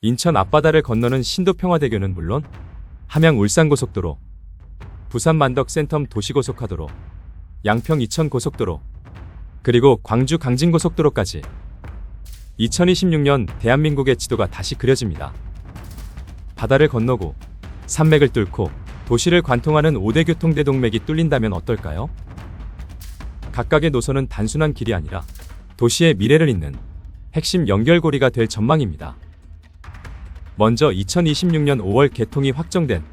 인천 앞바다를 건너는 신도평화대교는 물론 함양 울산고속도로, 부산 만덕 센텀 도시고속화도로, 양평 이천 고속도로, 그리고 광주 강진고속도로까지 2026년 대한민국의 지도가 다시 그려집니다. 바다를 건너고 산맥을 뚫고 도시를 관통하는 5대 교통대동맥이 뚫린다면 어떨까요? 각각의 노선은 단순한 길이 아니라 도시의 미래를 잇는 핵심 연결고리가 될 전망입니다. 먼저 2026년 5월 개통이 확정된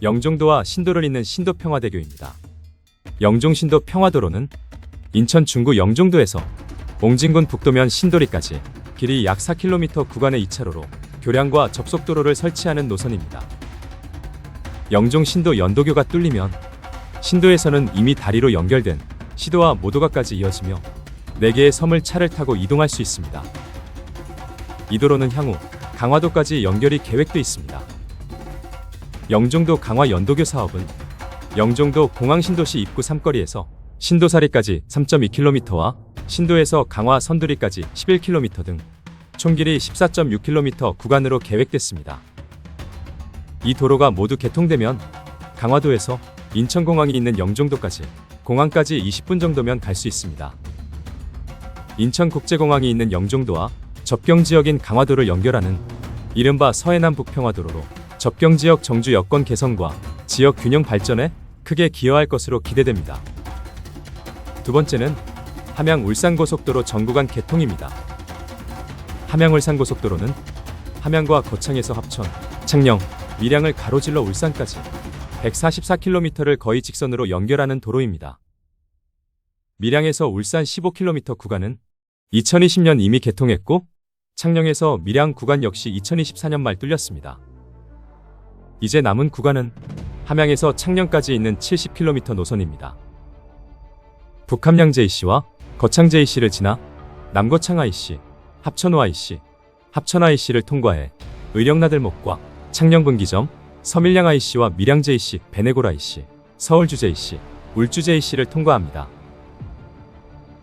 영종도와 신도를 잇는 신도평화대교입니다. 영종신도 평화도로는 인천 중구 영종도에서 옹진군 북도면 신도리까지 길이 약 4km 구간의 2차로로 교량과 접속도로를 설치하는 노선입니다. 영종신도 연도교가 뚫리면 신도에서는 이미 다리로 연결된 시도와 모도가까지 이어지며 4개의 섬을 차를 타고 이동할 수 있습니다. 이 도로는 향후 강화도까지 연결이 계획돼 있습니다. 영종도 강화 연도교 사업은 영종도 공항신도시 입구 3거리에서 신도사리까지 3.2km와 신도에서 강화 선두리까지 11km 등 총길이 14.6km 구간으로 계획됐습니다. 이 도로가 모두 개통되면 강화도에서 인천공항이 있는 영종도까지 공항까지 20분 정도면 갈 수 있습니다. 인천국제공항이 있는 영종도와 접경지역인 강화도를 연결하는 이른바 서해남북평화도로로 접경지역 정주 여건 개선과 지역 균형 발전에 크게 기여할 것으로 기대됩니다. 두 번째는 함양 울산고속도로 전구간 개통입니다. 함양 울산고속도로는 함양과 거창에서 합천, 창녕, 밀양을 가로질러 울산까지 144km를 거의 직선으로 연결하는 도로입니다. 밀양에서 울산 15km 구간은 2020년 이미 개통했고 창녕에서 밀양 구간 역시 2024년 말 뚫렸습니다. 이제 남은 구간은 함양에서 창녕까지 있는 70km 노선입니다. 북함양 JC와 거창 JC를 지나 남거창 IC, 합천호 IC, 합천 IC를 통과해 의령나들목과 창녕분기점, 서밀양 IC와 밀양 JC, 베네골 IC, 서울주 JC, 울주 JC를 통과합니다.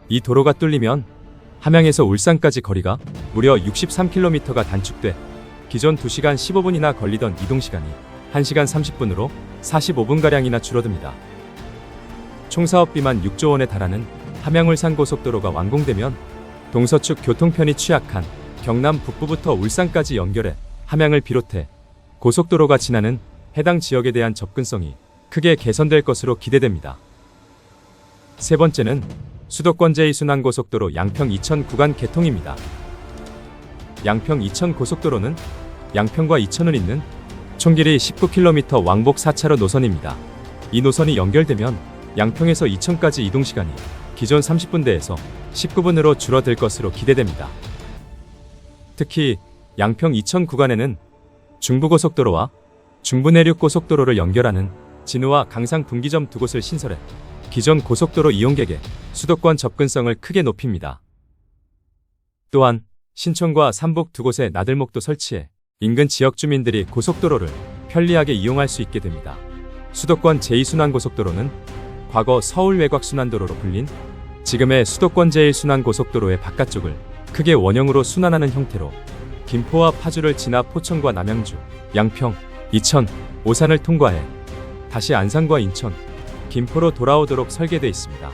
이 도로가 뚫리면 함양에서 울산까지 거리가 무려 63km가 단축돼 기존 2시간 15분이나 걸리던 이동시간이 1시간 30분으로 45분가량이나 줄어듭니다. 총 사업비만 6조 원에 달하는 함양-울산 고속도로가 완공되면 동서축 교통편이 취약한 경남 북부부터 울산까지 연결해 함양을 비롯해 고속도로가 지나는 해당 지역에 대한 접근성이 크게 개선될 것으로 기대됩니다. 세 번째는 수도권 제2순환고속도로 양평 이천 구간 개통입니다. 양평 이천 고속도로는 양평과 이천을 잇는 총길이 19km 왕복 4차로 노선입니다. 이 노선이 연결되면 양평에서 이천까지 이동시간이 기존 30분대에서 19분으로 줄어들 것으로 기대됩니다. 특히 양평 이천 구간에는 중부고속도로와 중부내륙고속도로를 연결하는 진우와 강상 분기점 두 곳을 신설해 기존 고속도로 이용객의 수도권 접근성을 크게 높입니다. 또한 신촌과 삼북 두 곳에 나들목도 설치해 인근 지역 주민들이 고속도로를 편리하게 이용할 수 있게 됩니다. 수도권 제2순환고속도로는 과거 서울 외곽순환도로로 불린 지금의 수도권 제1순환고속도로의 바깥쪽을 크게 원형으로 순환하는 형태로 김포와 파주를 지나 포천과 남양주, 양평, 이천, 오산을 통과해 다시 안산과 인천, 김포로 돌아오도록 설계되어 있습니다.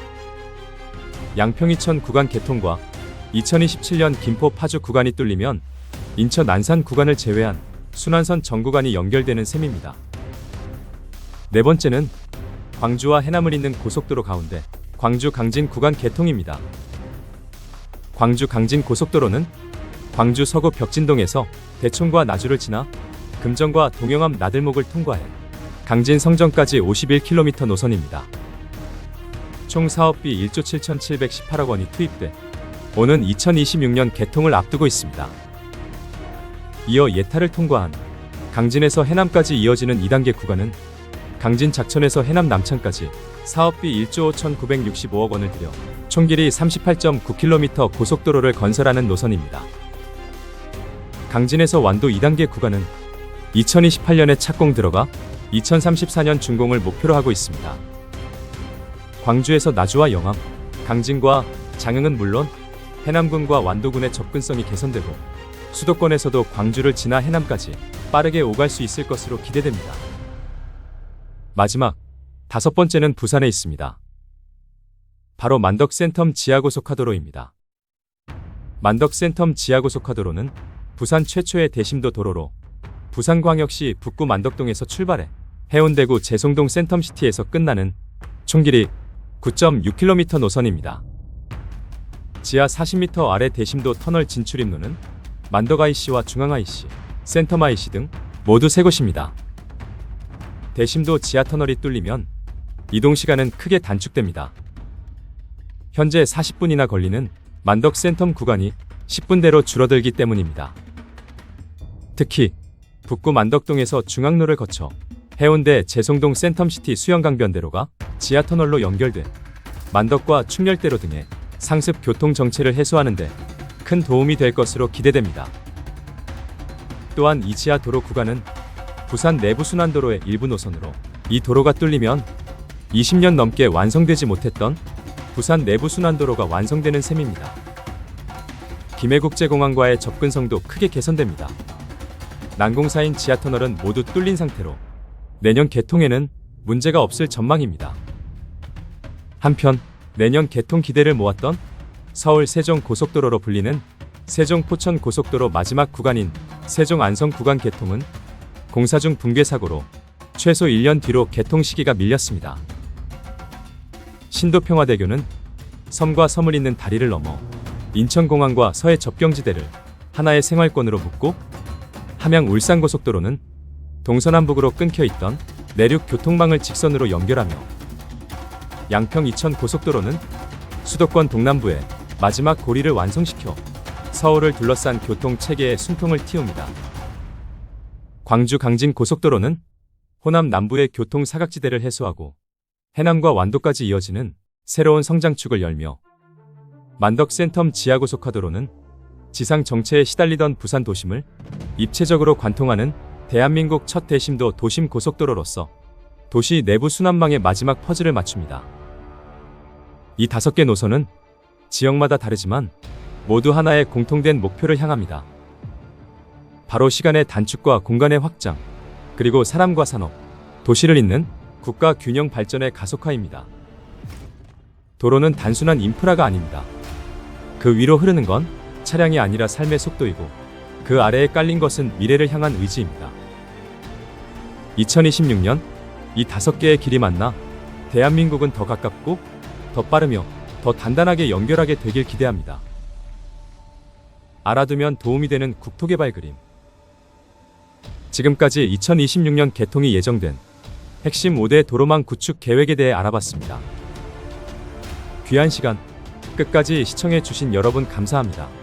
양평 이천 구간 개통과 2027년 김포 파주 구간이 뚫리면 인천 안산 구간을 제외한 순환선 전 구간이 연결되는 셈입니다. 네 번째는 광주와 해남을 잇는 고속도로 가운데 광주 강진 구간 개통입니다. 광주 강진 고속도로는 광주 서구 벽진동에서 대촌과 나주를 지나 금정과 동영암 나들목을 통과해 강진 성정까지 51km 노선입니다. 총 사업비 1조 7,718억 원이 투입돼 오는 2026년 개통을 앞두고 있습니다. 이어 예타를 통과한 강진에서 해남까지 이어지는 2단계 구간은 강진 작천에서 해남 남창까지 사업비 1조 5,965억 원을 들여 총길이 38.9km 고속도로를 건설하는 노선입니다. 강진에서 완도 2단계 구간은 2028년에 착공 들어가 2034년 준공을 목표로 하고 있습니다. 광주에서 나주와 영암, 강진과 장흥은 물론 해남군과 완도군의 접근성이 개선되고 수도권에서도 광주를 지나 해남까지 빠르게 오갈 수 있을 것으로 기대됩니다. 마지막 5번째는 부산에 있습니다. 바로 만덕-센텀 지하고속화도로입니다. 만덕-센텀 지하고속화도로는 부산 최초의 대심도 도로로 부산광역시 북구 만덕동에서 출발해 해운대구 재송동 센텀시티에서 끝나는 총 길이 9.6km 노선입니다. 지하 40m 아래 대심도 터널 진출입로는 만덕IC와 중앙IC, 센텀IC 등 모두 3곳입니다. 대심도 지하터널이 뚫리면 이동시간은 크게 단축됩니다. 현재 40분이나 걸리는 만덕-센텀 구간이 10분대로 줄어들기 때문입니다. 특히 북구 만덕동에서 중앙로를 거쳐 해운대 재송동 센텀시티 수영강변대로가 지하터널로 연결돼 만덕과 충렬대로 등의 상습 교통 정체를 해소하는 데 큰 도움이 될 것으로 기대됩니다. 또한 이 지하 도로 구간은 부산 내부순환도로의 일부 노선으로 이 도로가 뚫리면 20년 넘게 완성되지 못했던 부산 내부순환도로가 완성되는 셈입니다. 김해국제공항과의 접근성도 크게 개선됩니다. 난공사인 지하터널은 모두 뚫린 상태로 내년 개통에는 문제가 없을 전망입니다. 한편 내년 개통 기대를 모았던 서울 세종 고속도로로 불리는 세종 포천 고속도로 마지막 구간인 세종 안성 구간 개통은 공사 중 붕괴 사고로 최소 1년 뒤로 개통 시기가 밀렸습니다. 신도평화대교는 섬과 섬을 잇는 다리를 넘어 인천공항과 서해 접경지대를 하나의 생활권으로 묶고 함양 울산고속도로는 동서남북으로 끊겨 있던 내륙 교통망을 직선으로 연결하며 양평 이천 고속도로는 수도권 동남부의 마지막 고리를 완성시켜 서울을 둘러싼 교통 체계에 숨통을 틔웁니다. 광주 강진 고속도로는 호남 남부의 교통 사각지대를 해소하고 해남과 완도까지 이어지는 새로운 성장축을 열며 만덕-센텀 지하고속화도로는 지상 정체에 시달리던 부산 도심을 입체적으로 관통하는 대한민국 첫 대심도 도심 고속도로로서 도시 내부 순환망의 마지막 퍼즐을 맞춥니다. 이 5개 노선은 지역마다 다르지만 모두 하나의 공통된 목표를 향합니다. 바로 시간의 단축과 공간의 확장, 그리고 사람과 산업, 도시를 잇는 국가 균형 발전의 가속화입니다. 도로는 단순한 인프라가 아닙니다. 그 위로 흐르는 건 차량이 아니라 삶의 속도이고 그 아래에 깔린 것은 미래를 향한 의지입니다. 2026년 이 5개의 길이 만나 대한민국은 더 가깝고 더 빠르며 더 단단하게 연결하게 되길 기대합니다. 알아두면 도움이 되는 국토개발 그림. 지금까지 2026년 개통이 예정된 핵심 5대 도로망 구축 계획에 대해 알아봤습니다. 귀한 시간 끝까지 시청해 주신 여러분 감사합니다.